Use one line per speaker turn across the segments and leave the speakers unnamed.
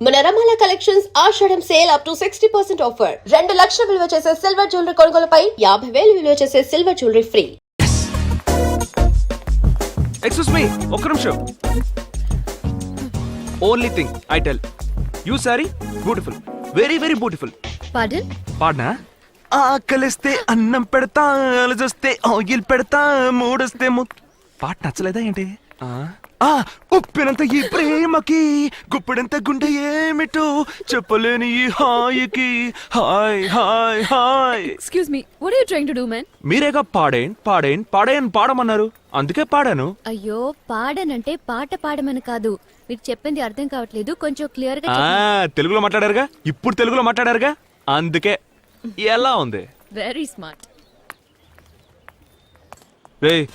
మన Ramala collections Ashadham sale up to 60% offer. 2 లక్షల విలువ చేసే సిల్వర్ జ్యువెలరీ కొనుగోలుపై 50,000 విలువ చేసే silver jewellery free.
Excuse me, ఒక్క నిమిషం. Only thing I tell you, sorry beautiful, very very beautiful.
పాడన్
పాడనా? ఆకలిస్తే అన్నం పెడతా, అలజొస్తే ఆయిల్ పెడతా, మూడొస్తే పాట నచ్చలేదా ఏంటి? ఉప్పినంత ఈ ప్రేమకి గుప్పిడంత గుండె ఏమిటో చెప్పలేని ఈ హాయికి హాయ్ హాయ్ హాయ్.
Excuse me, what are you trying to do man?
మీరేగా పాడేన్ పాడేన్ పాడేన్ పాడమన్నారు, అందుకే పాడాను.
అయ్యో, పాడనంటే పాట పాడమని కాదు. మీరు చెప్పింది అర్థం కావట్లేదు, కొంచెం క్లియర్ గా
తెలుగులో మాట్లాడారుగా, ఇప్పుడు తెలుగులో మాట్లాడారుగా, అందుకే. ఎలా ఉంది?
Very smart.
రేయ్,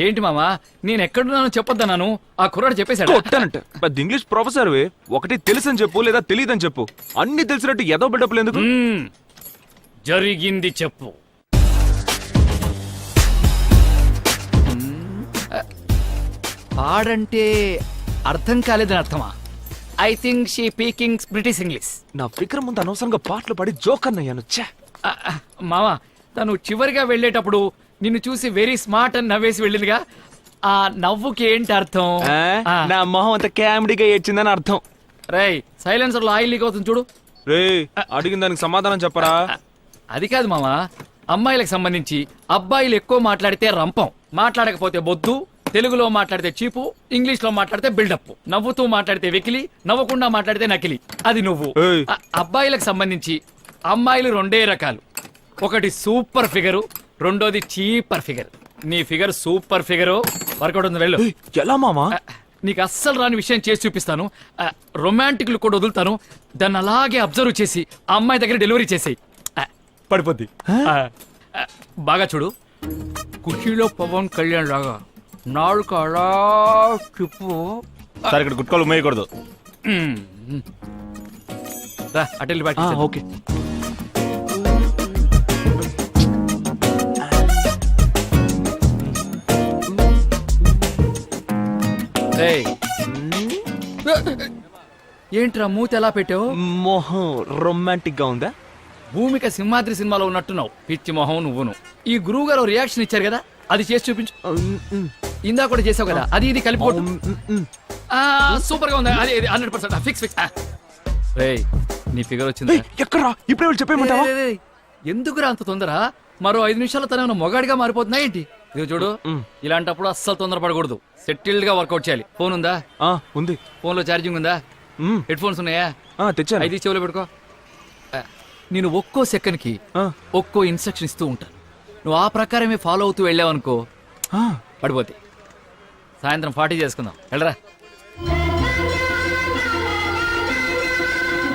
ఏంటి మామా, నేను ఎక్కడున్నానో చెప్పొద్దన్నాను, ఆ కుర్రాడు చెప్పేశాడు.
కొట్టానంట. పెద్ద ఇంగ్లీష్ ప్రొఫెసర్ ఒకటి తెలుసని చెప్పు లేదా తెలియదని చెప్పు, అన్ని తెలిసినట్టు ఏదో బిడ్డప్పుడు ఎందుకు?
జరిగింది చెప్పు. పాడంటే అర్థం కాలేదని అర్థమా? I think she speaking British English.
నా ఫిక్ర ముందు అనవసరంగా పాటలు పాడి జోకర్ అయ్యాను.
మామా, తను చివరిగా వెళ్ళేటప్పుడు నిన్ను చూసి వెరీ స్మార్ట్ అని నవ్వేసి వెళ్ళిందిగా, ఆ నవ్వుకి ఏంటి అర్థం?
నా మొహం అంత కామెడీగా ఏడ్చిందని అర్థం.
రేయ్, సైలెన్సర్ లో ఆయిల్ లీక్ అవుతుంది చూడు.
రే, అడిగిన దానికి సమాధానం చెప్పరా?
అది కాదు మామా, అమ్మాయిలకు సంబంధించి అబ్బాయిలు ఎక్కువ మాట్లాడితే రంపం, మాట్లాడకపోతే బొద్దు, తెలుగులో మాట్లాడితే చీపు, ఇంగ్లీష్ లో మాట్లాడితే బిల్డప్, నవ్వుతూ మాట్లాడితే వెకిలి, నవ్వకుండా మాట్లాడితే నకిలి. అది నువ్వు. అబ్బాయిలకు సంబంధించి అమ్మాయిలు రెండే రకాలు, ఒకటి సూపర్ ఫిగరు, రెండోది చీపర్ ఫిగర్. నీ ఫిగర్ సూపర్ ఫిగరు, వర్కౌట్ ఉంది, వెళ్ళు.
ఎలా మామా?
నీకు అస్సలు రాని విషయం చేసి చూపిస్తాను. రొమాంటిక్లు కూడా వదులుతాను, దాన్ని అలాగే అబ్జర్వ్ చేసి ఆ అమ్మాయి దగ్గర డెలివరీ చేసేయి, పడిపోద్ది. బాగా చూడు, ఖుషీలో పవన్ కళ్యాణ్ లాగా నాలుగు అలా చెప్పు.
సరే, ఇక్కడ గుట్కాలు మేయకూడదు.
రా, అటెల్లి బాటి.
ఓకే.
ఏంట్రా మూతి ఎలా పెట్టావు?
మొహం రొమాంటిక్ గా ఉందా?
భూమిక సింహాద్రి సినిమాలో ఉన్నట్టున్నావు, పిచ్చి మొహం నువ్వును. ఈ గురువు గారు రియాక్షన్ ఇచ్చారు కదా, అది చేసి చూపించు. ఇందా కూడా చేసావు కదా, అది ఇది కలిపి సూపర్ గా ఉంది, అది 100% ఫిక్స్. రేయ్, నీ ఫిగర్ వచ్చింది.
ఎక్కడా? ఇప్పుడే వాళ్ళు చెప్పేయమంటావా?
ఎందుకురా అంత తొందర? మరో 5 నిమిషాల తన మొగాడిగా మారిపోతున్నా ఏంటి? ఇది చూడు, ఇలాంటప్పుడు అస్సలు తొందరపడకూడదు, సెటిల్డ్ గా వర్కౌట్ చేయాలి. ఫోన్ ఉందా?
ఉంది.
ఫోన్ లో ఛార్జింగ్ ఉందా? హెడ్ ఫోన్స్ ఉన్నాయా?
తెచ్చాను.
అయితే చెవులో పెట్టుకో. నేను ఒక్కో సెకండ్ కి ఒక్కో ఇన్స్ట్రక్షన్ ఇస్తూ ఉంటాను, నువ్వు ఆ ప్రకారమే ఫాలో అవుతూ వెళ్ళావనుకో పడిపోతే. సాయంత్రం 40 చేసుకుందాం, వెళ్ళరా.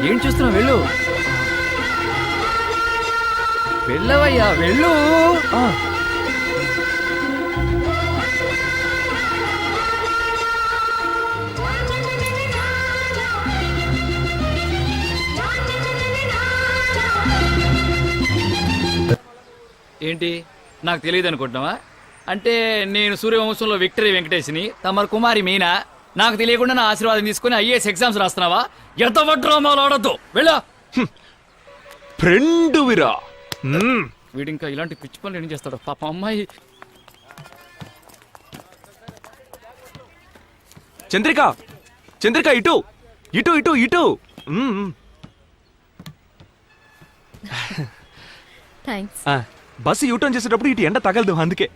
ఏం చూస్తున్నావు? వెళ్ళు, వెళ్ళవయ్యా, వెళ్ళు. ఏంటి, నాకు తెలియదు అనుకుంటున్నావా? అంటే నేను సూర్యవంశంలో విక్టరీ వెంకటేష్ని, తమరు కుమారి మీనా. నాకు తెలియకుండా నా ఆశీర్వాదం తీసుకుని ఐఏఎస్ ఎగ్జామ్స్ రాస్తున్నావా? ఎంత వడ్రామాలు ఆడద్దు, వెళ్ళా.
ఫ్రెండ్ విరా.
వీడింకా ఇలాంటి పిచ్చి పనులు ఏం చేస్తాడు పాప. అమ్మాయి
చంద్రిక, చంద్రిక, ఇటు ఇటు ఇటు ఇటు.
థాంక్స్.
బస్సు యూటర్న్ చేసేటప్పుడు ఇటు ఎండ తగలదు, అందుకే.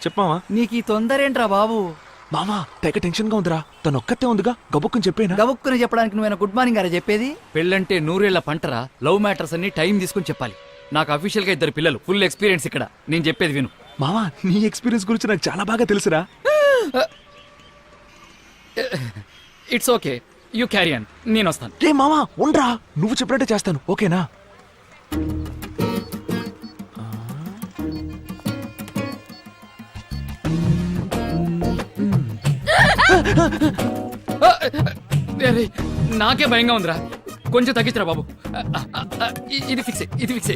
చెప్పమావా?
నీకు ఈ తొందర ఏంట్రా బాబు?
మామా, తెగ టెన్షన్ గా ఉందిరా. తను ఒక్కతే ఉందిగా, గబుక్కుని చెప్పేనా?
గబుక్కుని చెప్పడానికి నువ్వేనా గుడ్ మార్నింగ్ గారా చెప్పేది? పెళ్ళంటే 100 ఏళ్ల పంటరా. లవ్ మ్యాటర్స్ అన్ని టైం తీసుకుని చెప్పాలి. నాకు అఫీషియల్ గా 2 పిల్లలు, ఫుల్ ఎక్స్పీరియన్స్ ఇక్కడ. నేను చెప్పేది విను.
మామా, నీ ఎక్స్పీరియన్స్ గురించి నాకు చాలా బాగా తెలుసురా.
It's okay, you carry on, నేను వస్తాను.
రే మామా, ఉండ్రా, నువ్వు చెప్పినట్టే చేస్తాను, ఓకేనా?
నాకే భయంగా ఉందిరా, కొంచెం తగ్గించరా బాబు. ఇది ఫిక్స్, ఇది ఫిక్స్.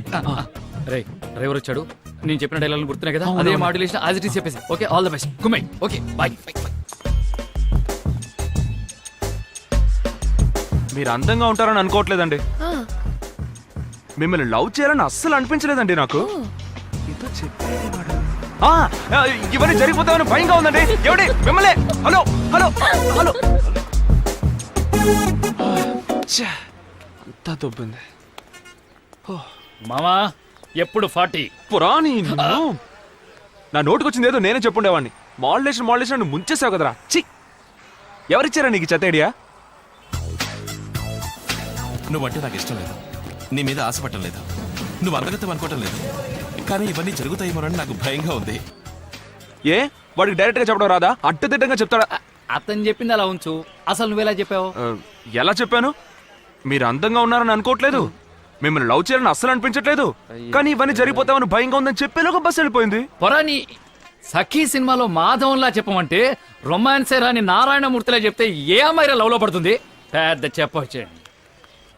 రే, డ్రైవర్ వచ్చాడు. నేను చెప్పిన డైలాగ్ గుర్తున్నాయి కదా, అదే మాడ్యులేషన్ యాజ్ ఇట్ ఈస్ చెప్పేసి. ఓకే, ఆల్ ద బెస్ట్ కుమై. Okay bye.
మీరు అందంగా ఉంటారని అనుకోవట్లేదండి,
ఆ,
మిమ్మల్ని లవ్ చేయాలని అస్సలు అనిపించలేదండి నాకు.
ఓ,
ఏదో చెప్పేది వాడు. ఆ, ఇవన్నీ జరిగిపోతామని భయంగా ఉందండి. ఎవడి మిమ్మల్ని? Hello hello hello. ఛే, అంతా దొబ్బింది.
మామా ఎప్పుడు 40.
పురాణి నిన్ను. నా నోటికొచ్చింది ఏదో నేనే చెప్పుండేవాడిని. మాడ్యులేషన్ నువ్వు ముంచేసావు కదరా. చి, ఎవరిచ్చారా నీకు చెత్త ఐడియా?
నువ్వంటే నాకు ఇష్టం లేదు, నీ మీద ఆశపడటం లేదు, నువ్వు అందగతం అనుకోవటం లేదు, కానీ ఇవన్నీ జరుగుతాయేమోనని నాకు భయంగా ఉంది.
ఏ వాడికి డైరెక్ట్ గా చెప్పడం రాదా? అడ్డదిడ్డంగా చెప్తాడా?
అతను చెప్పింది అలా ఉంచు, అసలు నువ్వెలా చెప్పావు?
ఎలా చెప్పాను? మీరు అందంగా ఉన్నారని అనుకోవట్లేదు, మిమ్మల్ని లవ్ చేయాలని అస్సలు అనిపించట్లేదు, కానీ ఇవన్నీ జరిగిపోతామని భయంగా ఉందని చెప్పేలోగా బస్సు వెళ్ళిపోయింది.
పొరాని సఖీ సినిమాలో మాధవంలా చెప్పమంటే రొమాన్సే రాని నారాయణమూర్తిలా చెప్తే ఏ అమ్మాయి లవ్ లో పడుతుంది? పెద్ద చెప్పొచ్చేయండి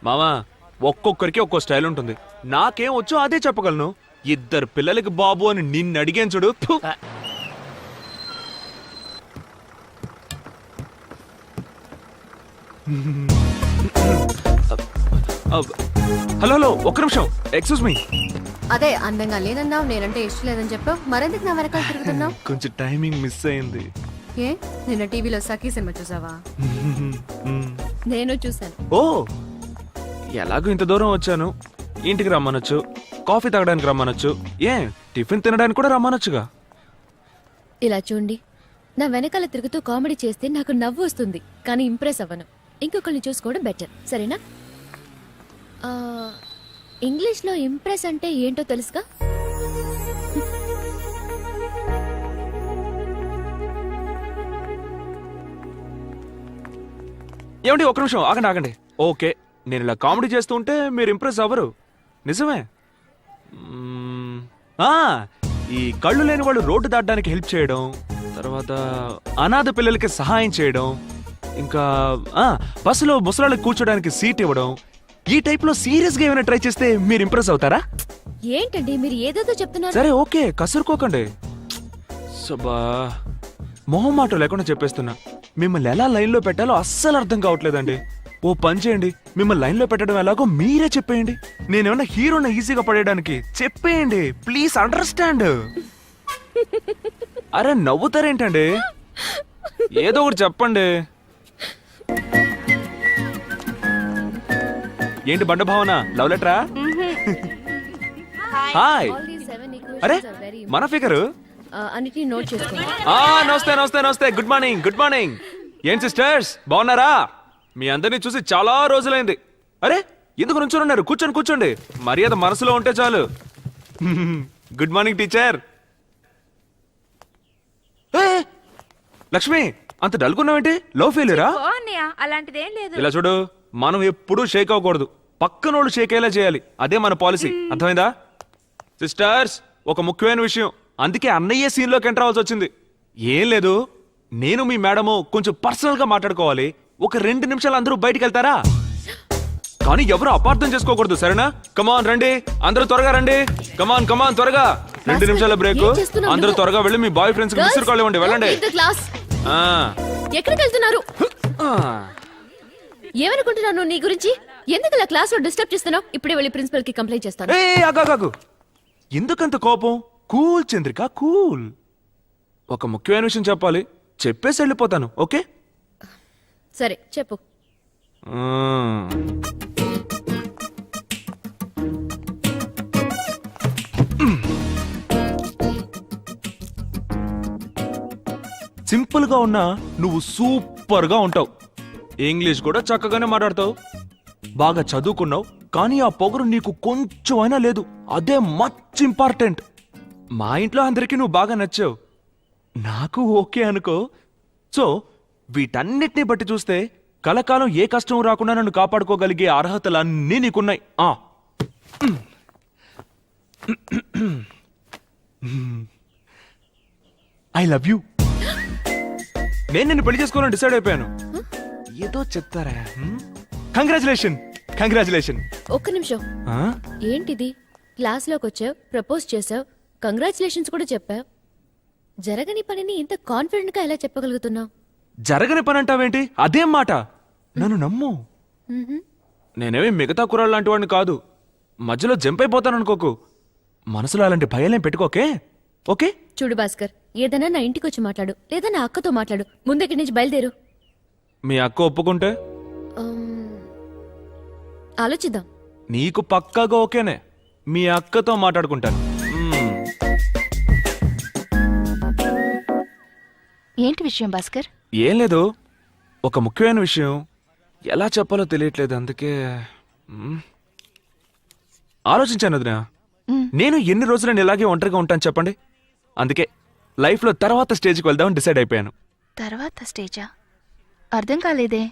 మామా. ఒక్కొక్కరికి ఒక్కో స్టైల్ ఉంటుంది. నాకేం వచ్చో అదే చెప్పగలను. ఇద్దరు పిల్లలకి బాబు అని నిన్ను అడిగాను చూడు. ఫు. హలో హలో, ఒక్క నిమిషం, ఎక్స్క్యూజ్ మీ.
అదే అందంగా లేనన్నావు, నేనంటే ఇష్టం లేదని చెప్పావు, మరెందుకు నా వెనకాల తిరుగుతున్నావు?
కొంచెం టైమింగ్ మిస్ అయింది.
ఏ నిన్న టీవీలో సఖీ సినిమా చూసావా?
నేను చూశాను.
ఓ, ఎలాగో ఇంత దూరం వచ్చాను, ఇంటికి రమ్మనొచ్చు, కాఫీ తాగడానికి రమ్మనొచ్చు, ఏ టిఫిన్ తినడానికి కూడా రమ్మనొచ్చుగా.
ఇలా చూడండి, నా వెనకాల తిరుగుతూ కామెడీ చేస్తే నాకు నవ్వు వస్తుంది, కానీ ఇంప్రెస్ అవ్వను. ఇంకొకరిని చూసుకోవడం బెటర్, సరేనా? ఆ, ఇంగ్లీష్లో ఇంప్రెస్ అంటే ఏంటో తెలుసుగా?
ఏమండి ఒక్క నిమిషం ఆగండి ఆగండి. ఓకే, నేను ఇలా కామెడీ చేస్తూ ఉంటే మీరు ఇంప్రెస్ అవ్వరు, నిజమే. ఆ, ఈ కళ్ళు లేని వాళ్ళు రోడ్డు దాటడానికి హెల్ప్ చేయడం, తర్వాత అనాథ పిల్లలకి సహాయం చేయడం, ఇంకా బస్సులో ముసలాళ్ళకి కూర్చోడానికి సీట్ ఇవ్వడం, ఈ టైప్ లో సీరియస్ గా ఏమైనా ట్రై చేస్తే మీరు ఇంప్రెస్ అవుతారా?
ఏంటండి మీరు ఏదేదో చెప్తున్నారు?
సరే ఓకే, కసురుకోకండి. సబా, మొహం మాట లేకుండా చెప్పేస్తున్నా. మిమ్మల్ని ఎలా లైన్ లో పెట్టాలో అస్సలు అర్థం కావట్లేదండి. ఓ పని చేయండి, మిమ్మల్ని లైన్ లో పెట్టడం ఎలాగో మీరే చెప్పేయండి. నేనేమన్నా హీరోని ఈజీగా పడేయడానికి చెప్పేయండి, ప్లీజ్ అండర్స్టాండ్. అరే నవ్వుతారేంటండి, ఏదో ఒకటి చెప్పండి. ఏంటి బండ భావన, లవ్ లెటరా? హాయ్.
All these 7 equations
అరే
are very
మన ఫిగరు.
అన్నిటిని నోట్ చేసుకోండి.
నమస్తే నమస్తే నమస్తే, గుడ్ మార్నింగ్ గుడ్ మార్నింగ్. ఏం సిస్టర్స్ బాగున్నారా? మీ అందరినీ చూసి చాలా రోజులైంది. అరే ఎందుకు నుంచొని ఉన్నారు? కూర్చోండి కూర్చోండి, మర్యాద మనసులో ఉంటే చాలు. Good morning teacher. లక్ష్మి, అంత డల్గున్నావేంటి? లవ్ ఫెయిల్యూరా?
అలాంటిదేం లేదు.
ఇలా చూడు, మనం ఎప్పుడూ షేక్ అవ్వకూడదు, పక్కనోళ్ళు షేక్ అయ్యేలా చేయాలి, అదే మన పాలసీ, అర్థమైందా? సిస్టర్స్, ఒక ముఖ్యమైన విషయం, అందుకే అన్నయ్య సీన్ లోకి ఎంటర్ అవ్వాల్సి వచ్చింది. ఏం లేదు, నేను మీ మేడము కొంచెం పర్సనల్ గా మాట్లాడుకోవాలి. ఒక 2 నిమిషాలు అందరూ బయటికి వెళ్తారా? కానీ ఎవరు అపార్థం చేసుకోకూడదు, సరేనా? కమాన్ రండి, అందరూ త్వరగా రండి. కమాన్ కమాన్ త్వరగా, 2 నిమిషాల బ్రేక్.
ఏం చేస్తున్నావు
అందరూ
నువ్వు?
త్వరగా వెళ్ళి మీ బాయ్ ఫ్రెండ్స్ కి మిస్టర్ కాల్ ఇవ్వండి, వెళ్ళండి.
క్లాస్
ఆ.
ఎక్కడికి వెళ్తున్నారు?
ఆ.
ఏమనుకుంటున్నాను నీ గురించి? ఎందుకు ఇలా క్లాస్ లో డిస్టర్బ్ చేస్తున్నావు? ఇప్పుడే వెళ్ళి ప్రిన్సిపల్ కి కంప్లైంట్ చేస్తాను.
ఆగాగు, ఎందుకంత కోపం? Cool Chandrika, cool. ఒక ముఖ్యమైన విషయం చెప్పాలి, చెప్పేసి వెళ్ళిపోతాను, ఓకే?
సరే చెప్పు.
సింపుల్ గా ఉన్నా నువ్వు సూపర్ గా ఉంటావు. ఇంగ్లీష్ కూడా చక్కగానే మాట్లాడతావు, బాగా చదువుకున్నావు, కానీ ఆ పొగరు నీకు కొంచెం అయినా లేదు, అదే మచ్ ఇంపార్టెంట్. మా ఇంట్లో అందరికీ నువ్వు బాగా నచ్చావు, నాకు ఓకే అనుకో. సో వీటన్నిటిని బట్టి చూస్తే కలకాలం ఏ కష్టం రాకుండా నన్ను కాపాడుకోగలిగే అర్హతలన్నీ నీకున్నాయి. I love you. నేను నిన్ను పెళ్లి చేసుకోవాలని డిసైడ్ అయిపోయాను. ఏదో చెప్తారా? Congratulation congratulation.
ఒక్క నిమిషం, ఏంటిది? క్లాస్లోకి వచ్చావు, ప్రపోజ్ చేసావు, కంగ్రాచులేషన్స్ కూడా చెప్పావు. జరగని పనిని ఇంత కాన్ఫిడెంట్గా ఎలా చెప్పగలుగుతున్నావు?
జరగని పని అంటావేంటి? అదేం మాట? నన్ను నమ్ము. నేనేమి మిగతా కుర్రాళ్ళు లాంటి వాడిని కాదు. మధ్యలో జంప్ అయిపోతాననుకోకు. మనసులో అలాంటి భయాలేం పెట్టుకోకే, ఓకే?
చూడు భాస్కర్, ఏదైనా నా ఇంటికి వచ్చి మాట్లాడు, లేదా నా అక్కతో మాట్లాడు. ముందక్కడి నుంచి బయలుదేరు.
మీ అక్క ఒప్పుకుంటే
ఆలోచిద్దాం.
నీకు పక్కాగా ఓకేనే. మీ అక్కతో మాట్లాడుకుంటాను.
ఏంటి విషయం భాస్కర్?
ఏం లేదు, ఒక ముఖ్యమైన విషయం. ఎలా చెప్పాలో తెలియట్లేదు, అందుకే ఆలోచించాను వదినా. నేను ఎన్ని రోజులు నేను ఇలాగే ఒంటరిగా ఉంటాను చెప్పండి. అందుకే లైఫ్లో తర్వాత స్టేజ్కి వెళ్దామని డిసైడ్ అయిపోయాను.
తర్వాత స్టేజా? అర్థం కాలేదే.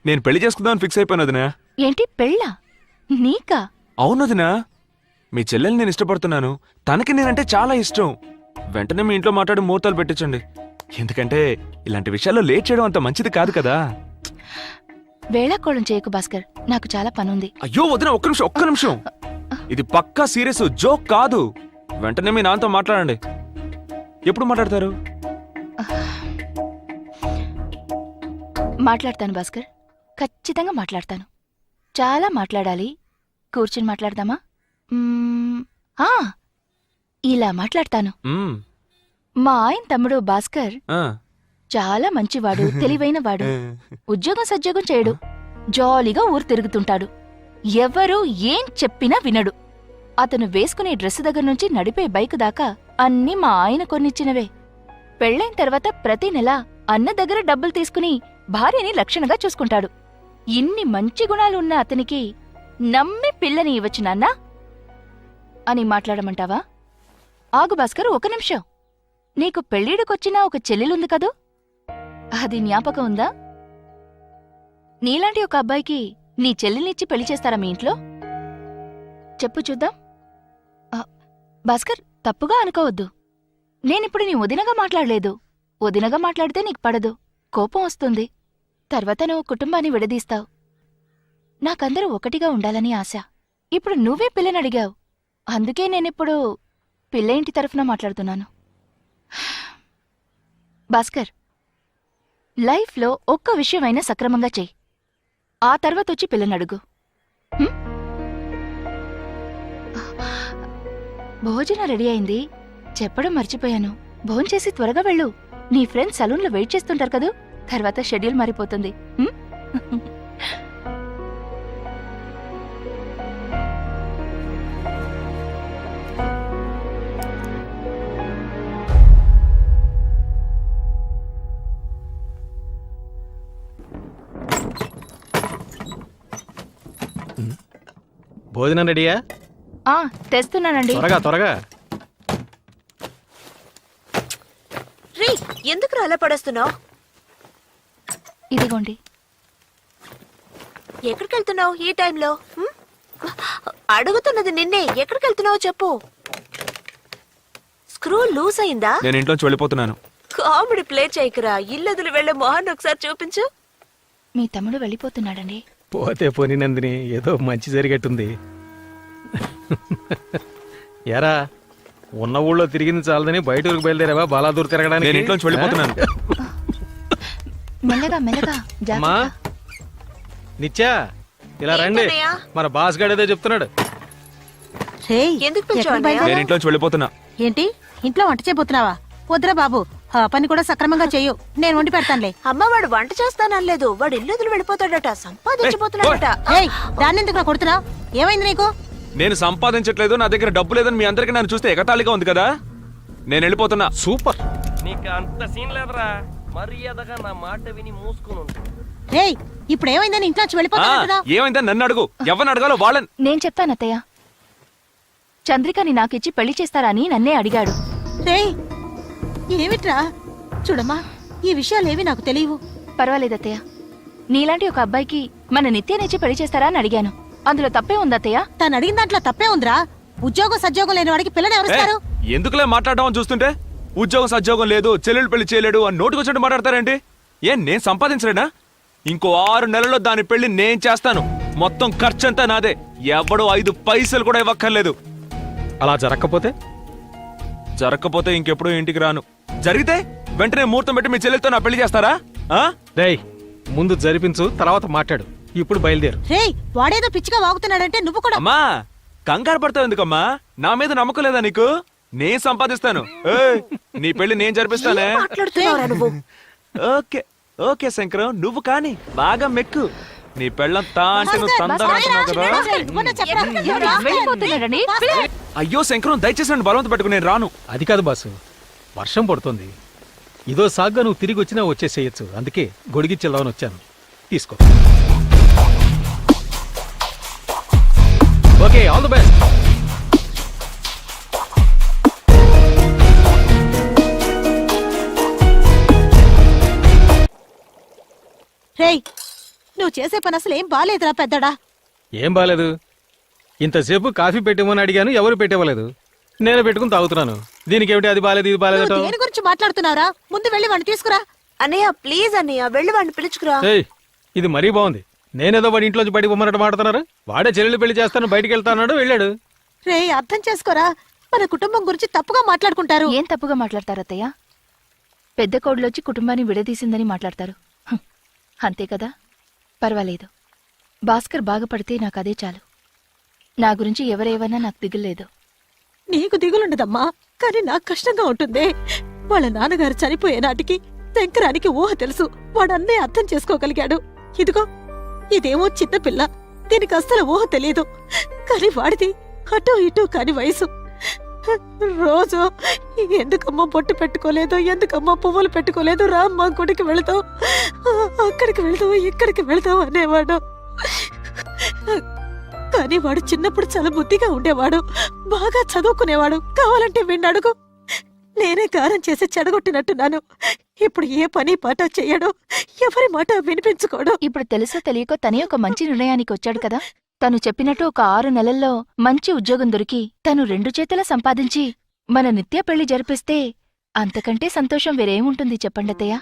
నేను పెళ్లి చేసుకుందామని ఫిక్స్ అయిపోయాను వదినా.
ఏంటి పెళ్ళా? నీకా?
అవును వదినా, మీ చెల్లెల్ని నేను ఇష్టపడుతున్నాను. తనకి నేనంటే చాలా ఇష్టం. వెంటనే మీ ఇంట్లో మాట్లాడి ముహూర్తాలు పెట్టించండి. ఎందుకంటే ఇలాంటి విషయాల్లో లేట్ చేయడం అంత మంచిది కాదు కదా.
వేళాకోళం చేయకు భాస్కర్, నాకు చాలా పనుంది.
అయ్యో వదినా, ఒక్క నిమిషం. ఇది పక్కా సీరియస్, జోక్ కాదు. వెంటనే మీ నాన్నతో మాట్లాడండి. ఎప్పుడు మాట్లాడతారు?
మాట్లాడతాను భాస్కర్, ఖచ్చితంగా మాట్లాడతాను. చాలా మాట్లాడాలి. కూర్చుని మాట్లాడదామా? ఆ, ఇలా మాట్లాడతాను.
మ్మ్.
మా ఆయన తమ్ముడు భాస్కర్
ఆ.
చాలా మంచివాడు, తెలివైన వాడు. ఉద్యోగం సద్యోగం చేయడు, జాలీగా ఊరు తిరుగుతుంటాడు. ఎవరు ఏం చెప్పినా వినడు. అతను వేసుకునే డ్రెస్ దగ్గర నుంచి నడిపే బైక్ దాకా అన్నీ మా ఆయన కొనిచ్చినవే. పెళ్ళైన తర్వాత ప్రతి నెల అన్న దగ్గర డబ్బులు తీసుకుని భార్యని లక్షణంగా చూసుకుంటాడు. ఇన్ని మంచి గుణాలున్న అతనికి నమ్మి పిల్లని ఇవ్వచ్చు నాన్నా అని మాట్లాడమంటావా? ఆగు భాస్కర్, ఒక నిమిషం. నీకు పెళ్ళిడికొచ్చిన ఒక చెల్లెలుంది కదూ, అది జ్ఞాపకం ఉందా? నీలాంటి ఒక అబ్బాయికి నీ చెల్లెల్నిచ్చి పెళ్లి చేస్తారా మీ ఇంట్లో? చెప్పు చూద్దాం. భాస్కర్, తప్పుగా అనుకోవద్దు. నేనిప్పుడు నీ వదినగా మాట్లాడలేదు. వదినగా మాట్లాడితే నీకు పడదు, కోపం వస్తుంది. తర్వాత నువ్వు కుటుంబాన్ని విడదీస్తావు. నాకందరూ ఒకటిగా ఉండాలని ఆశ. ఇప్పుడు నువ్వే పిల్లని అడిగావు, అందుకే నేనిప్పుడు పిల్ల ఇంటి తరఫున మాట్లాడుతున్నాను. భాస్కర్, లైఫ్లో ఒక్క విషయమైనా సక్రమంగా చెయ్యి. ఆ తర్వాత వచ్చి పిల్లనడుగు. భోజనం రెడీ అయింది, చెప్పడం మర్చిపోయాను. భోంచేసి త్వరగా వెళ్ళు. నీ ఫ్రెండ్స్ సలూన్లో వెయిట్ చేస్తుంటారు కదూ, తర్వాత షెడ్యూల్ మారిపోతుంది.
భోజనం రెడీయా?
తెస్తున్నానండి.
త్వరగా.
రే, ఎందుకు అలా పడేస్తున్నావు?
ఇదిగోండి.
ఎక్కడికి వెళ్తున్నావు ఈ టైంలో? అడుగుతున్నది నిన్నే. ఎక్కడికి వెళ్తున్నావు చెప్పు. స్క్రూ లూజ్ అయిందా?
నేను ఇంట్లోంచి వెళ్ళిపోతున్నాను.
Comedy play చేయకురా. ఇల్లదులు వెళ్లే మొహాన్ని ఒకసారి చూపించు.
మీ తమ్ముడు వెళ్ళిపోతున్నాడండి.
పోతే పోని నందిని, ఏదో మంచి జరిగేట్టుంది. ఎరా, ఉన్న ఊళ్ళో తిరిగింది చాలదని బయట ఊరికి బయలుదేరావా బాలాదూర్ తిరగడానికి?
నేను ఇంట్లోంచి వెళ్ళిపోతున్నాను.
మెల్లగా
అమ్మా, నిత్యా, ఇలా రండి.
ఏంటన్నయ్య?
మన బాస్ గాడు ఏదో చెప్తున్నాడు.
ఎందుకు పిలిచావు అన్నయ్య?
నేను ఇంట్లోంచి వెళ్ళిపోతున్నా.
ఏంటి, ఇంట్లో వంట చేయబోతున్నావా? వద్దురా బాబు, ఆ పని కూడా సక్రమంగా చెయ్యు, నేను వండి పెడతానులే.
అమ్మ, వాడు వంట చేస్తానలేదు. వాడు ఇల్లదులు వెళ్ళిపోతాడట, సంపాదించబోతున్నాడట.
ఏయ్, దాన్ని ఎందుకు కొడుతున్నావు? ఏమైంది నీకు?
నేను సంపాదించట్లేదు, నా దగ్గర డబ్బు లేదని మీ అందరికీ నన్ను చూస్తే ఎగతాళిగా ఉంది కదా. నేను వెళ్ళిపోతున్నా.
సూపర్.
నీకు అంత సీన్ లేదురా, మర్యాదగా నా మాట విని మూసుకుని ఉండు.
ఏయ్, ఇప్పుడు ఏమైందని ఇంట్లోంచి వెళ్ళిపోతున్నా?
ఏమైందని నన్ను అడుగు. ఎవరిని అడగాలో వాళ్ళని.
నేను చెప్తానత్తయ్య. చంద్రికని నాకిచ్చి పెళ్లి చేస్తారా అని నన్నే అడిగాడు.
రేయ్, ఏమిట్రా? చూడమ్మా, ఈ విషయాలేవి నాకు తెలియవు.
పర్వాలేదత్తయ్య, నీలాంటి ఒక అబ్బాయికి మన నిత్యనిచ్చి పెళ్లి చేస్తారా అని అడిగాను. అందులో తప్పే ఉందత్తయ్య?
తను అడిగిన దాంట్లో తప్పే ఉందిరా. ఉద్యోగం సద్యోగం లేని వాడికి పిల్లని ఎవరిస్తారు?
ఎందుకులే మాట్లాడడం అని చూస్తుంటే ఉద్యోగం సద్యోగం లేదు, చెల్లెలు పెళ్లి చేయలేడు అని నోటుకొచ్చినట్టు మాట్లాడతారేంటి? నేను సంపాదించలేనా? ఇంకో 6 నెలల్లో దాని పెళ్లి నేను చేస్తాను. మొత్తం ఖర్చంతా నాదే. ఎవడో 5 పైసలు కూడా ఇవ్వక్కర్లేదు.
అలా జరగకపోతే
జరగకపోతే ఇంకెప్పుడు ఇంటికి రాను. జరిగితే వెంటనే ముహూర్తం పెట్టి మీ చెల్లెలతో నా పెళ్లి చేస్తారా? ఆ?
రేయ్ ముందు జరిపించు, తర్వాత మాట్లాడు. ఇప్పుడు బయలుదేరు.
రేయ్ వాడేదో పిచ్చిగా వాగుతున్నాడంటే నువ్వు కూడా
అమ్మా కంగారు పడతావు ఎందుకమ్మా? నా మీద నమ్మకం లేదా నీకు? నేను సంపాదిస్తాను. ఏయ్, నీ పెళ్లి నేను జరిపిస్తానే.
మాట్లాడుతున్నావురా నువ్వు?
ఓకే ఓకే శంకరం, నువ్వు కానీ బాగా మెక్కు. నీ పెళ్ళం తా అంటే నువ్వు తందరాడుతున్నావు కదా.
నువ్వన్నా చెప్పరా?
వెళ్ళిపోతున్నాడని
అయ్యో శంకరం, దయచేసి నన్ను బలవంత పెట్టుకుని నేను రాను.
అది కాదు బాసు, వర్షం పడుతుంది. ఇదో సాగ్గా నువ్వు తిరిగి వచ్చినా వచ్చేసేయచ్చు. అందుకే గొడిగిచ్చేద్దామని వచ్చాను. తీసుకో. Okay, all the best.
రేయ్ నువ్వు చేసే పని అసలు ఏం బాలేదురా పెద్దడా.
ఏం బాలేదు. ఇంతసేపు కాఫీ పెట్టేమని అడిగాను, ఎవరు పెట్టేవ్వలేదు. నేను పెట్టుకుని తాగుతున్నాను. దీనికి ఏమిటి అది బాలేదు ఇది బాలేదట?
నువ్వు దేని గురించి మాట్లాడుతున్నావురా? ముందు వెళ్ళి వాడిని తీసుకురా.
అన్నయ్య ప్లీజ్ అన్నయ్య వెళ్ళి వాడిని పిలుచుకురా.
ఏయ్, ఇది మరీ బాగుంది. నేనేదో వాడి ఇంట్లోంచి బయటకు పొమ్మన్నట్టు మాడుతున్నారు. వాడే చెల్లెలు పెళ్లి చేస్తాను బయటికి వెళ్తాన్నాడు, వెళ్ళాడు.
రేయ్ అర్థం చేసుకోరా, మన కుటుంబం గురించి తప్పుగా మాట్లాడుకుంటారు.
ఏం తప్పుగా మాట్లాడతారు అత్తయ్య? పెద్ద కోడలొచ్చి కుటుంబాన్ని విడదీసిందని మాట్లాడతారు. హ్, అంతే కదా. పర్వాలేదు, భాస్కర్ బాగుపడితే నాకు అదే చాలు. నా గురించి ఎవరేవన్నా నాకు దిగులేదు.
నీకు దిగులుండదమ్మా, కానీ నాకు కష్టంగా ఉంటుంది. వాళ్ళ నాన్నగారు చనిపోయే నాటికి శంకరానికి ఊహ తెలుసు. వాడన్నే అర్థం చేసుకోగలిగాడు. ఇదిగో ఇదేమో చిన్న పిల్ల, దీనికి అస్సలు ఊహ తెలియదు. కానీ వాడిది అటూ ఇటూ కాని వయసు. రోజు ఎందుకమ్మా బొట్టు పెట్టుకోలేదు, ఎందుకమ్మా పువ్వులు పెట్టుకోలేదు, రామ్మా గుడికి వెళతావు, అక్కడికి వెళతావు, ఇక్కడికి వెళతావు అనేవాడు. కానీ వాడు చిన్నప్పుడు చాలా బుద్ధిగా ఉండేవాడు, బాగా చదువుకునేవాడు. కావాలంటే వీణ్ణి అడుగు. నేనే కారం చేసి చెడగొట్టినట్టున్నాను. ఇప్పుడు ఏ పని పాట చెయ్యడు, ఎవరి మాట వినిపించుకోడు.
ఇప్పుడు తెలుసో తెలియకో తనే ఒక మంచి నిర్ణయానికి వచ్చాడు కదా. తను చెప్పినట్టు ఒక 6 నెలల్లో మంచి ఉద్యోగం దొరికి తను 2 చేతుల సంపాదించి మన నిత్య పెళ్లి జరిపిస్తే అంతకంటే సంతోషం వేరేముంటుంది చెప్పండతయ్య.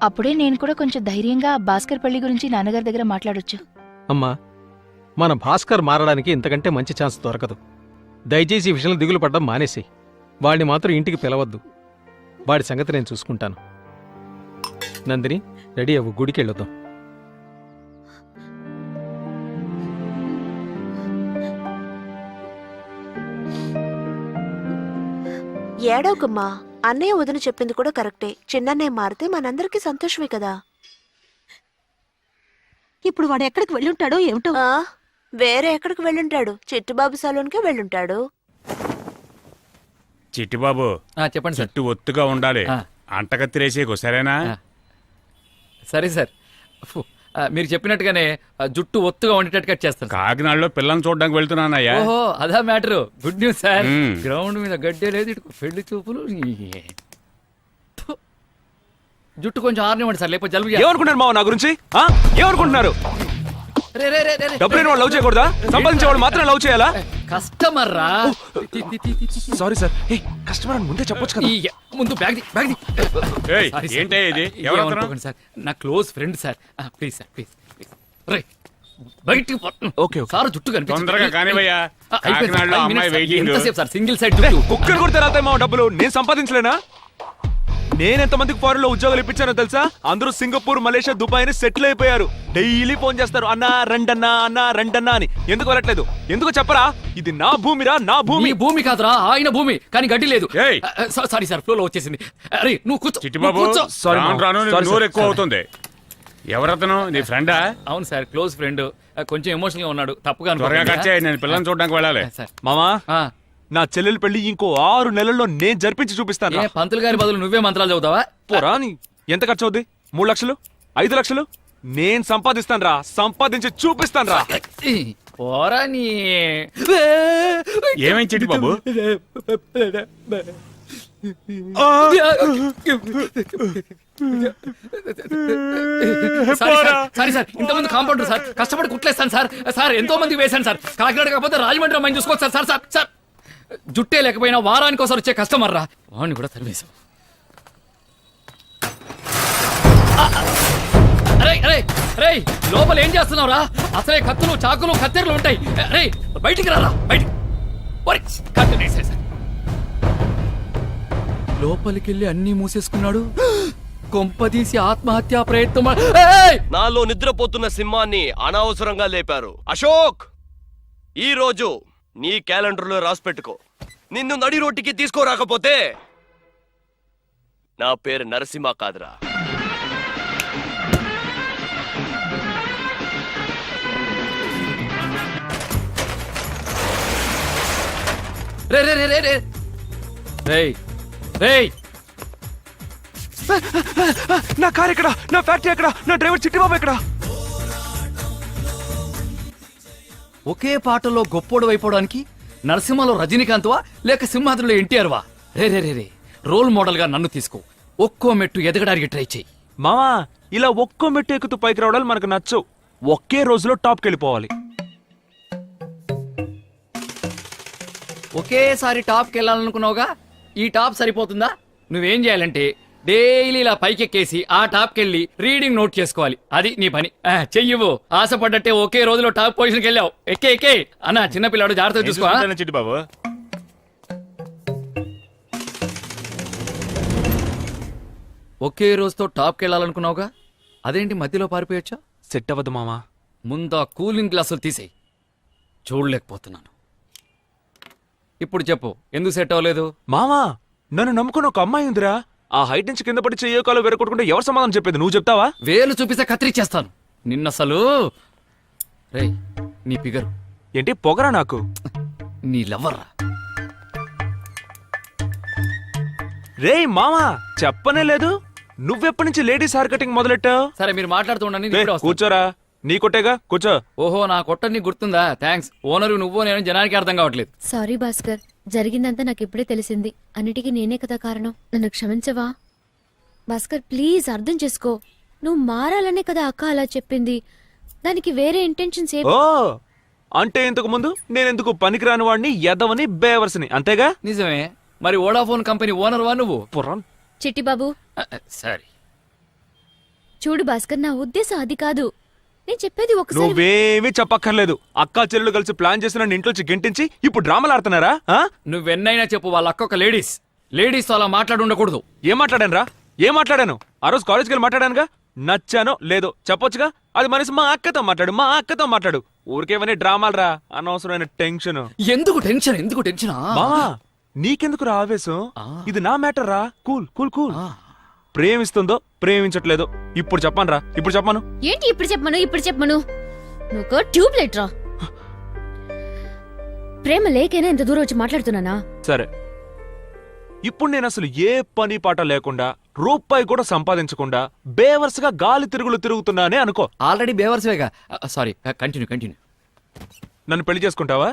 అప్పుడే నేను కూడా కొంచెం ధైర్యంగా భాస్కర్ పెళ్లి గురించి నాన్నగారి దగ్గర మాట్లాడొచ్చు.
అమ్మా, మన భాస్కర్ మారడానికి ఇంతకంటే మంచి ఛాన్స్ దొరకదు. దయచేసి ఈ విషయంలో దిగులు పడ్డం మానేసి వాడిని మాత్రం ఇంటికి పిలవద్దు. వాడి సంగతి నేను చూసుకుంటాను. నందిని, రెడీ అవ్వు, గుడికి వెళ్ళొద్దాం.
ఏడవకమ్మా, అన్నయ్య వదిన చెప్పింది కూడా కరెక్టే. చిన్నన్నయ్య మారితే మనందరికీ సంతోషమే కదా.
ఇప్పుడు వాడు ఎక్కడికి వెళ్ళుంటాడో ఏమిటో.
ఆ, వేరే ఎక్కడికి వెళ్ళుంటాడు? చిట్టుబాబు సలూన్కే వెళ్ళుంటాడు.
చిట్టిబాబు,
చెప్పండి సార్.
జుట్టు ఒత్తుగా ఉండాలి. అంటకత్తిరేసేకు సరేనా?
సరే సార్. ఫు, మీరు చెప్పినట్టుగానే జుట్టు ఒత్తుగా ఉండేటట్టు కట్ చేస్తాను.
కాకినాడలో పిల్లల్ని చూడడానికి వెళ్తున్నానయ్యా.
ఓహో, అదా మ్యాటర్. Good news sir.
మ్మ్.
గ్రౌండ్ మీద గడ్డే లేదు, ఇటు పెళ్లి చూపులు. థు. జుట్టు కొంచెం ఆరనివ్వండి సార్, లేకపోతే జలుబు చేస్తుంది.
ఏమనుకుంటున్నారు మావ నా గురించి? ఆ? ఏమనుకుంటున్నారు?
రే, రే, రే, రే, రే.
డబ్బులు వాళ్ళు లవ్ చేయకూడదా? సంపాదించే వాళ్ళు మాత్రం లవ్ చేయాలా?
కస్టమర్ రా.
Sorry sir. కస్టమర్ అని ముందే చెప్పొచ్చు కదా.
ముందు బ్యాగ్ ది, బ్యాగ్ ది.
ఏయ్,
సారీ సార్.
ఏంటయ్యా ఇది? ఎవరు అతను?
ఏమనుకోకండి సార్, నా close friend sir. Please sir, please. రే, బయటికి పో.
Okay, okay.
సార్ జుట్టు కనిపించదు.
తొందరగా కానివయ్యా. కాకినాడలో అమ్మాయి వెయిటింగ్.
ఎంతసేపు సార్ సింగిల్ సైడ్ జుట్టు?
కుక్కర్ కొడితే రాతాయి మా డబ్బులు. నేను సంపాదించలేనా? నేనెంతమందికి ఫారెన్ లో ఉద్యోగాలు ఇప్పించానో తెలుసా? అందరూ సింగపూర్, మలేషియా, దుబాయ్ అని సెటిల్ అయిపోయారు. డైలీ ఫోన్ చేస్తారు, అన్నా రండన్నా, అన్నా రండన్నా అని. ఎందుకు వెళ్ళట్లేదు? ఎందుకు చెప్పరా? ఇది నా భూమిరా, నా భూమి.
మీ భూమి కాదురా, ఆయన భూమి. కానీ గడ్డి లేదు.
ఏయ్.
సారీ సార్, ఫ్లో లో వచ్చేసింది. అరే నువ్వు కూర్చో.
చిట్టిబాబు,
నువ్వు కూర్చో.
Sorry,
రాను
మామ.
రాను నీకు
Sorry,
నోరు
sir.
ఎక్కువ అవుతుంది. ఎవరతను? నీ ఫ్రెండా?
అవును సార్, క్లోజ్ ఫ్రెండ్. కొంచెం ఎమోషనల్ గా ఉన్నాడు. తప్పుగా
త్వరగా
అనుకోకండి.
కట్ చేయి, నేను పిల్లల్ని చూడడానికి వెళ్ళాలి.
సార్.
మామా,
ఆ,
నా చెల్లెల పెళ్లి ఇంకో 6 నెలల్లో నేను జరిపించి చూపిస్తాను.
ఏ పంతులు గారి బదులు నువ్వే మంత్రాలు చదువుతావా?
పోరాని. ఎంత ఖర్చు అవుద్ది? 3 లక్షలు? 5 లక్షలు? నేను సంపాదిస్తాను రా, సంపాదించి చూపిస్తాను రా.
పోరా నీ.
ఏమైంది చిట్టిబాబు?
సారీ సార్, ఇంతమంది కాంపౌండర్ సార్, కష్టపడి కుట్లేస్తాను సార్. సార్ ఎంతో మంది వేశాను సార్. కాకినాడ కాకపోతే రాజమండ్రి అమ్మాయిని చూసుకోవచ్చు సార్. సార్ సార్ సార్, జుట్టే లేకపోయినా వారానికి ఒకసారి వచ్చే కస్టమర్ రా. వాడిని కూడా తరివేశాం. అరే అరే రే, లోపల ఏం చేస్తున్నావురా? అసలే కత్తులు, చాకులు, కత్తెరలు ఉంటాయి. రే బయటికి రారా, బయటికి. లోపలికెళ్ళి అన్నీ మూసేసుకున్నాడు. కొంపదీసి ఆత్మహత్యా ప్రయత్నం.
నాలో నిద్రపోతున్న సింహాన్ని అనవసరంగా లేపారు. అశోక్, ఈ రోజు నీ క్యాలెండర్లో రాసి పెట్టుకో. నిన్ను నడి రోడ్డుకి తీసుకోరాకపోతే నా పేరు నరసింహ కాదురా.
రే రే రే రే రే రేయ్ రేయ్
నా కార్ ఎక్కడ, నా ఫ్యాక్టరీ ఎక్కడ, నా డ్రైవర్ చిట్టిబాబు ఎక్కడ?
ఒకే పాటలో గొప్పోడు అయిపోవడానికి నరసింహలో రజనీకాంత్వా లేక సింహాద్రిలో ఎన్టీఆర్ వా? రే రే రే రే రోల్ మోడల్ గా నన్ను తీసుకో. ఒక్కో మెట్టు ఎదగడానికి ట్రై చెయ్యి.
మామా, ఇలా ఒక్కో మెట్టు ఎక్కుతూ పైకి రావడాలు మనకు నచ్చవు. ఒకే రోజులో టాప్కి వెళ్ళిపోవాలి.
ఒకేసారి టాప్కి వెళ్ళాలనుకున్నావుగా, ఈ టాప్ సరిపోతుందా? నువ్వేం చేయాలంటే డైలీ ఇలా పైకెక్కేసి ఆ టాప్కి వెళ్ళి రీడింగ్ నోట్ చేసుకోవాలి. అది నీ పని. చెయ్యవు. ఆశపడ్డట్టే ఒకే రోజులో టాప్ పొజిషన్కి వెళ్ళావు. ఎక్కే ఎక్కే అన్న, చిన్నపిల్లాడు జాగ్రత్తగా చూసుకో.
చిట్టిబాబు,
ఒకే రోజుతో టాప్కి వెళ్ళాలనుకున్నావుగా, అదేంటి మధ్యలో పారిపోయొచ్చా?
సెట్ అవ్వదు మామా.
ముందా కూలింగ్ గ్లాసులు తీసేయి. చూడలేకపోతున్నాను. ఇప్పుడు చెప్పు, ఎందుకు సెట్ అవ్వలేదు?
మామా, నన్ను నమ్ముకున్న ఒక అమ్మాయి ఉందిరా. ఆ హైట్ నుంచి కింద పడి చెయ్యో కాలు వెరకొట్టుకుంటే ఎవరు సమాధానం చెప్పేది? నువ్వు చెప్తావా?
వేలు చూపిస్తే కత్తిరిచ్చేస్తాను నిన్నసలు. రేయ్, నీ ఫిగరు
ఏంటి పొగరా నాకు?
నీ లవ్వర్రా.
రేయ్ మామా, చెప్పనే లేదు. నువ్వెప్పటి నుంచి లేడీస్ హెయిర్ కటింగ్ మొదలెట్టావు?
సరే, మీరు మాట్లాడుతూ ఉండండి, నేను
రేయ్,
ఇప్పుడే వస్తాను.
కూర్చోరా. నీ కొట్టేగా, కూర్చో.
ఓహో, నా కొట్ట నీకు గుర్తుందా? థ్యాంక్స్. ఓనరు నువ్వు నేను జనానికి అర్థం కావట్లేదు.
సారీ భాస్కర్, జరిగిందంతా నాకు ఇప్పుడే తెలిసింది. అన్నిటికీ నేనే కదా కారణం. నన్ను క్షమించవా భాస్కర్? ప్లీజ్ అర్థం చేసుకో. నువ్వు మారాలనే కదా అక్క అలా చెప్పింది. దానికి వేరే ఇంటెన్షన్స్
ఓ, అంటే ఇంతకు ముందు నేనెందుకు పనికిరాని వాడిని, ఎదవని, బేవర్స్ని, అంతేగా?
నిజమే. మరి వోడాఫోన్ కంపెనీ ఓనర్ వా నువ్వు?
చిట్టిబాబు,
సరే
చూడు భాస్కర్, నా ఉద్దేశం అది కాదు. నేను చెప్పేది ఒకసారి.
నువ్వేమీ చెప్పక్కర్లేదు. అక్కా చెల్లెలు కలిసి ప్లాన్ చేసి నన్ను ఇంట్లోంచి గెంటించి ఇప్పుడు డ్రామాలు ఆడుతున్నారా?
నువ్వెన్నైనా చెప్పు, వాళ్ళ అక్క ఒక లేడీస్ అలా మాట్లాడి ఉండకూడదు.
ఏం మాట్లాడాను రా? ఏం మాట్లాడాను? ఆ రోజు కాలేజ్కి వెళ్ళి మాట్లాడానుగా. నచ్చానో లేదో చెప్పొచ్చుగా. అది మనిషి మా అక్కతో మాట్లాడు. ఊరికేమని డ్రామాలు రా, అనవసరమైన టెన్షన్.
ఎందుకు టెన్షన్? ఎందుకు టెన్షన్?
మామా, నీకెందుకు రా ఆవేశం? ఇది నా మ్యాటర్ రా. Cool cool cool. ప్రేమిస్తుందో ప్రేమించట్లేదో ఇప్పుడు చెప్పను రా. ఇప్పుడు చెప్పను.
ఏంటి ఇప్పుడు చెప్పమను? నువ్వు ట్యూబ్ లైట్ రా. ప్రేమ లేకైనా ఇంత దూరం వచ్చి మాట్లాడుతున్నానా?
సరే, ఇప్పుడు నేను అసలు ఏ పని పాట లేకుండా, రూపాయి కూడా సంపాదించకుండా బేవర్స్గా గాలి తిరుగుతున్నానే అనుకో.
ఆల్రెడీ బేవర్స్వేగా. Sorry, continue.
నన్ను పెళ్లి చేసుకుంటావా?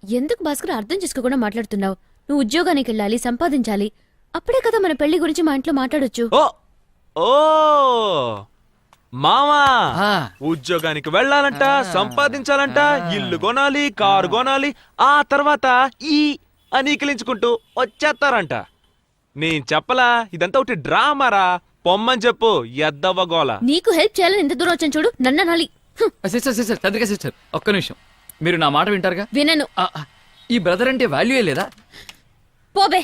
ఎందుకు భాస్కర్ అర్థం చేసుకోకుండా మాట్లాడుతున్నావు? నువ్వు ఉద్యోగానికి వెళ్ళాలి, సంపాదించాలి. అప్పుడే కదా మన పెళ్లి గురించి మా ఇంట్లో మాట్లాడొచ్చు.
ఓ మామా, ఉద్యోగానికి వెళ్ళాలంట, సంపాదించాలంట, ఇల్లు కొనాలి, కారు కొనాలి, ఆ తర్వాత ఈ అనీకిలించుకుంటూ వచ్చేస్తారంట. నేను చెప్పలా, ఇదంతా ఒకటి డ్రామారా. పొమ్మని చెప్పు, ఎద్దవ్వగోల.
నీకు హెల్ప్ చేయాలని ఎంత దూరం వచ్చాను చూడు. నన్నాలి.
సిస్టర్, ఒక్క నిమిషం. మీరు నా మాట వింటారుగా?
వినను.
ఈ బ్రదర్ అంటే వాల్యూయే లేదా?
పోబే.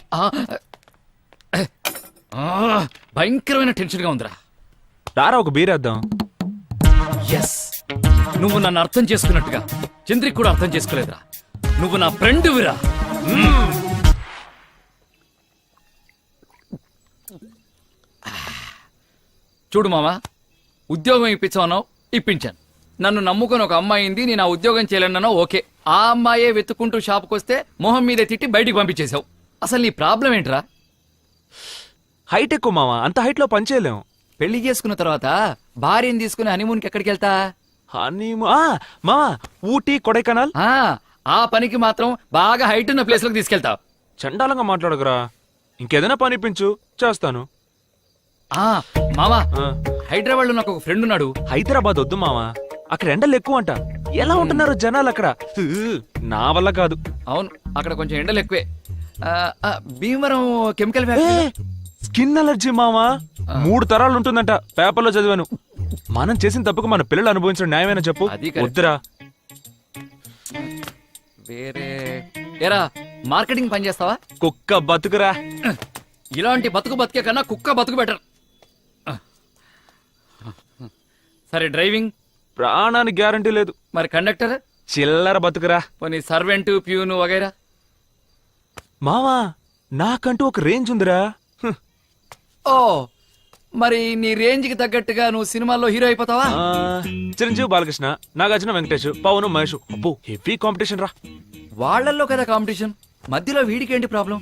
భయంకరమైన టెన్షన్ గా ఉందిరా.
రారా, ఒక బీరేద్దాం.
ఎస్, నువ్వు నన్ను అర్థం చేసుకున్నట్టుగా చంద్రిక్ కూడా అర్థం చేసుకోలేదురా. నువ్వు నా ఫ్రెండ్ విరా. చూడు మామా, ఉద్యోగం ఇప్పించావు, ఇప్పించాను. నన్ను నమ్ముకొని ఒక అమ్మాయింది, నేను ఆ ఉద్యోగం చేయలేనన్నా ఓకే. ఆ అమ్మాయే వెతుక్కుంటూ షాప్కి వస్తే మొహం మీదే తిట్టి బయటికి పంపించేశావు. అసలు నీ ప్రాబ్లం ఏంట్రా?
హైట్ ఎక్కువ మావా, అంత హైట్ లో పనిచేయలేం.
పెళ్లి చేసుకున్న తర్వాత భార్యని తీసుకుని హనీమూన్కి ఎక్కడికి వెళ్తా?
మావా, ఊటీ, కొడైకెనాల్.
ఆ పనికి మాత్రం బాగా హైట్ ఉన్న ప్లేస్ లోకి తీసుకెళ్తావు.
చండాలంగా మాట్లాడకురా. ఇంకేదైనా పని ఇప్పించు, చేస్తాను.
మామా, హైదరాబాద్ లో నాకు ఒక ఫ్రెండ్ ఉన్నాడు.
హైదరాబాద్ వద్దు మావా, అక్కడ ఎండలు ఎక్కువ అంట. ఎలా ఉంటున్నారు జనాలు అక్కడ? నా వల్ల కాదు.
అవును, అక్కడ కొంచెం ఎండలు ఎక్కువే. Bhimavaram chemical factory.
Skin allergy మావా, 3 తరాలు ఉంటుందంట. పేపర్లో చదివాను. మనం చేసిన తప్పుకు మన పిల్లలు అనుభవించడం న్యాయమేనా చెప్పు? వద్దురా.
వేరే ఎరా మార్కెటింగ్ పని చేస్తావా?
కుక్క బతుకురా.
ఇలాంటి బతుకు బతికే కన్నా కుక్క బతుకు బెటర్. సరే డ్రైవింగ్?
ప్రాణానికి గ్యారంటీ లేదు.
మరి కండక్టర్?
చిల్లర బతుకురా.
పోనీ సర్వెంట్, ప్యూను వగైరా?
మావా నాకంటూ ఒక రేంజ్ ఉందిరా.
ఓ మరి నీ రేంజ్ కి తగ్గట్టుగా నువ్వు సినిమాల్లో హీరో అయిపోతావా?
చిరంజీవి, బాలకృష్ణ, నాగార్జున, వెంకటేష్, పవన్, మహేష్. అబ్బో హెవీ కాంపిటీషన్ రా.
వాళ్ళల్లో కదా కాంపిటీషన్, మధ్యలో వీడికేంటి ప్రాబ్లం?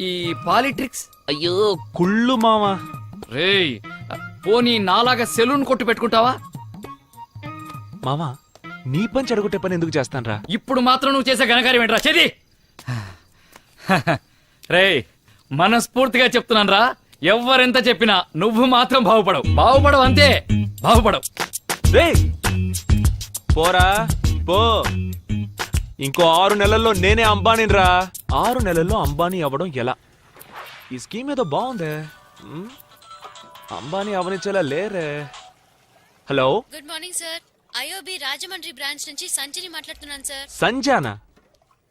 ఈ పాలిట్రిక్స్
అయ్యో కుళ్ళు మావా.
రేయ్ పోనీ నాలాగా సెలూన్ కొట్టు పెట్టుకుంటావా?
మావా నీ పని చెడగొట్టే పని ఎందుకు చేస్తానరా?
ఇప్పుడు మాత్రం నువ్వు చేసే ఘనకార్యం ఏంట్రా చెది? రేయ్ మనస్ఫూర్తిగా చెప్తున్నాను రా, ఎవ్వరెంత చెప్పినా నువ్వు మాత్రం బాగుపడవు అంతే, బాగుపడవు.
రేయ్ పోరా పో. ఇంకో 6 నెలల్లో నేనే అంబానీ రా. 6 నెలల్లో అంబానీ అవ్వడం ఎలా? ఈ స్కీమ్ ఏదో బాగుందే. అంబానీ అవనిచ్చేలా లేరే. Hello,
good morning sir. IOB Rajahmundry branch నుంచి సంజయ్ మాట్లాడుతున్నాను సార్.
సంజానా?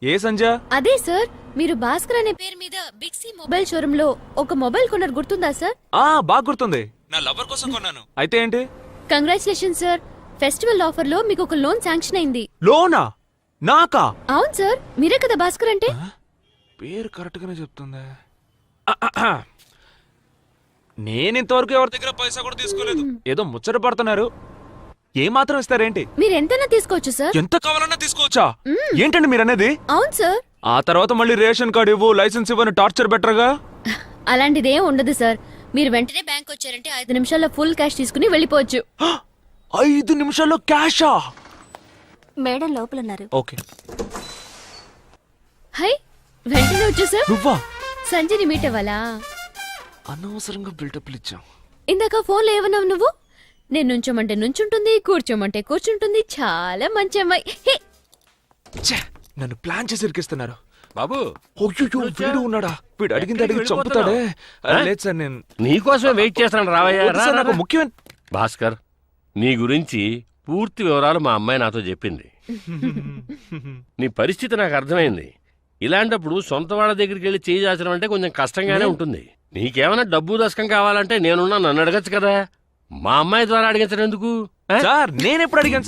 ఏ సంజా?
అదే సార్, మీరు భాస్కర్ అనే పేరు మీద బిగ్ సి మొబైల్ షోరూమ్ లో ఒక మొబైల్ కొన్నారు, గుర్తుందా సార్?
బాగా గుర్తుంది. నా లవర్ కోసం కొన్నాను. అయితే ఏంటి?
కంగ్రాచులేషన్ సార్, ఫెస్టివల్ ఆఫర్ లో మీకు ఒక లోన్ శాంక్షన్ అయింది.
లోనా? నాకా?
అవును సార్, మీరే కదా భాస్కర్ అంటే.
పేరు కరెక్ట్ గానే చెప్తుంది. నేను ఇంతవరకు ఎవరి దగ్గర పైసా కూడా తీసుకోలేదు. ఏదో ముచ్చట పడుతున్నారు. ఏ మాత్రం ఇస్తారేంటి?
మీరు ఎంతైనా తీసుకోవచ్చు సార్.
ఎంత కావాలన్నా తీసుకోవచ్చా? ఏంటండి మీరు అనేది?
అవును సార్.
ఆ తర్వాత మళ్ళీ రేషన్ కార్డు ఇవ్వు, లైసెన్స్ ఇవ్వని టార్చర్ బెటర్గా.
అలాంటిదేం ఉండదు సార్. మీరు వెంటనే బ్యాంక్ వచ్చారంటే 5 నిమిషాల్లో ఫుల్ క్యాష్ తీసుకుని వెళ్ళిపోవచ్చు.
5 నిమిషాల్లో క్యాషా?
మేడం లోపలున్నారు.
ఓకే.
హై, వెంటనే వచ్చేసా?
నువ్వా?
సంజయ్ని మీట్ అవ్వాలా?
అనవసరంగా బిల్డప్లు ఇచ్చాం.
ఇందాక ఫోన్లో ఏమన్నావు నువ్వు? నేను నుంచోమంటే నుంచుంటుంది, కూర్చోమంటే కూర్చుంటుంది. చాలా మంచి అమ్మాయి. హే,
నన్ను ప్లాన్ చేసి ఇరికిస్తున్నారు.
బాబు
వీడు ఉన్నాడా? వీడు అడిగింది అడిగి చంపుతాడే. లేదు సార్, నేను
నీకోసమే వెయిట్ చేస్తాను. రావయ్యా.
వద్దు సార్, నాకు ముఖ్యమైన
భాస్కర్, నీ గురించి పూర్తి వివరాలు మా అమ్మాయి నాతో చెప్పింది. నీ పరిస్థితి నాకు అర్థమైంది. ఇలాంటప్పుడు సొంత వాళ్ళ దగ్గరికి వెళ్ళి చేయి చాచడం అంటే కొంచెం కష్టంగానే ఉంటుంది. నీకేమైనా డబ్బు దశకం కావాలంటే నేనున్నా, నన్ను అడగచ్చు కదా. మా అమ్మాయి ద్వారా అడిగించడం ఎందుకు?
సార్ నేను ఎప్పుడు అడిగాను?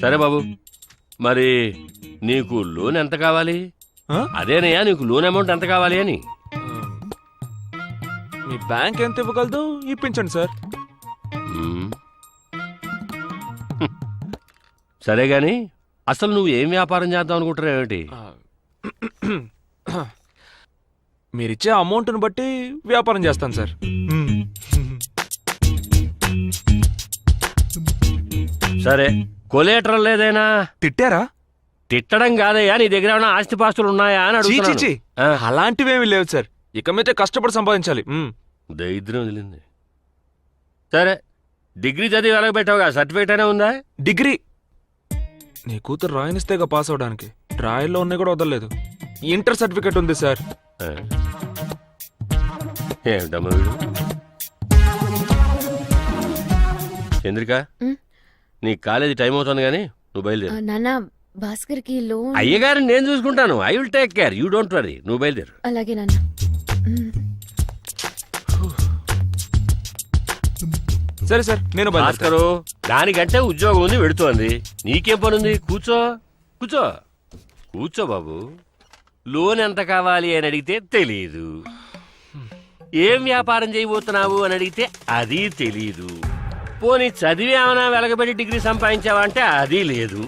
సరే బాబు, మరి నీకు లోన్ ఎంత కావాలి? అదేనయ్యా, నీకు లోన్ అమౌంట్ ఎంత కావాలి అని.
మీ బ్యాంక్ ఎంత ఇవ్వగలదు ఇప్పించండి సార్.
సరే గాని అసలు నువ్వు ఏం వ్యాపారం చేద్దాం అనుకుంటున్నావు ఏమిటి?
మీరిచ్చే అమౌంట్ని బట్టి వ్యాపారం చేస్తాను సార్.
సరే, కొలేటరల్ లేదైనా?
తిట్టారా?
తిట్టడం కాదయ్యా, నీ దగ్గర ఏమైనా ఆస్తిపాస్తులు ఉన్నాయా అని అడుగుతున్నాను.
అలాంటివేమీ లేవు సార్. ఇక మీద కష్టపడి సంపాదించాలి.
దరిద్రం వదిలింది. సరే, డిగ్రీ చదివి వెలగబెట్టావుగా, సర్టిఫికేట్ అయినా ఉందా?
డిగ్రీ నీ కూతురు రాయనిస్తేగా పాస్ అవడానికి. రాయల్లో ఉన్నాయి కూడా వదలలేదు. ఇంటర్ సర్టిఫికేట్ ఉంది సార్.
ఏమిటమ్మా వీడు? చంద్రిక, నీ కాలేజీ టైం అవుతుంది కానీ నువ్వు బయలుదేరు.
నాన్న, భాస్కర్ కి లోన్
అయ్యగారిని నేను చూసుకుంటాను. I will take care, you don't worry. నువ్వు బయలుదేరు.
అలాగే నాన్న.
సరే సార్, నేను
భాస్కరు, దానికంటే ఉద్యోగం ఉంది, వెడుతోంది. నీకేం పని ఉంది? కూర్చో కూర్చో కూర్చో బాబు. లోన్ ఎంత కావాలి అని అడిగితే తెలీదు. ఏం వ్యాపారం చేయబోతున్నావు అని అడిగితే అది తెలీదు. పోనీ చదివి ఏమైనా వెలగబెట్టి డిగ్రీ సంపాదించావా అంటే అది లేదు.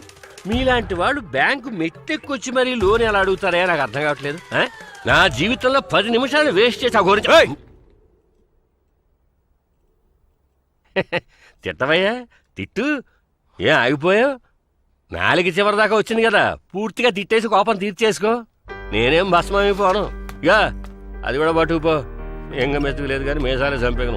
మీలాంటి వాళ్ళు బ్యాంకు మెట్టెక్కొచ్చి మరీ లోన్ ఎలా అడుగుతారే నాకు అర్థం కావట్లేదు. నా జీవితంలో 10 నిమిషాలు వేస్ట్ చేసి ఆ గురించి తిట్టవయ్యా, తిట్టు. ఏం ఆగిపోయావు? 4 చివరి దాకా వచ్చింది కదా, పూర్తిగా తిట్టేసి కోపం తీర్చేసుకో. నేనేం భస్మైపోను. ఇక అది కూడా పట్టుకుపో. ఎంగ మెతుకు లేదు కానీ మేసాలే చంపేగను.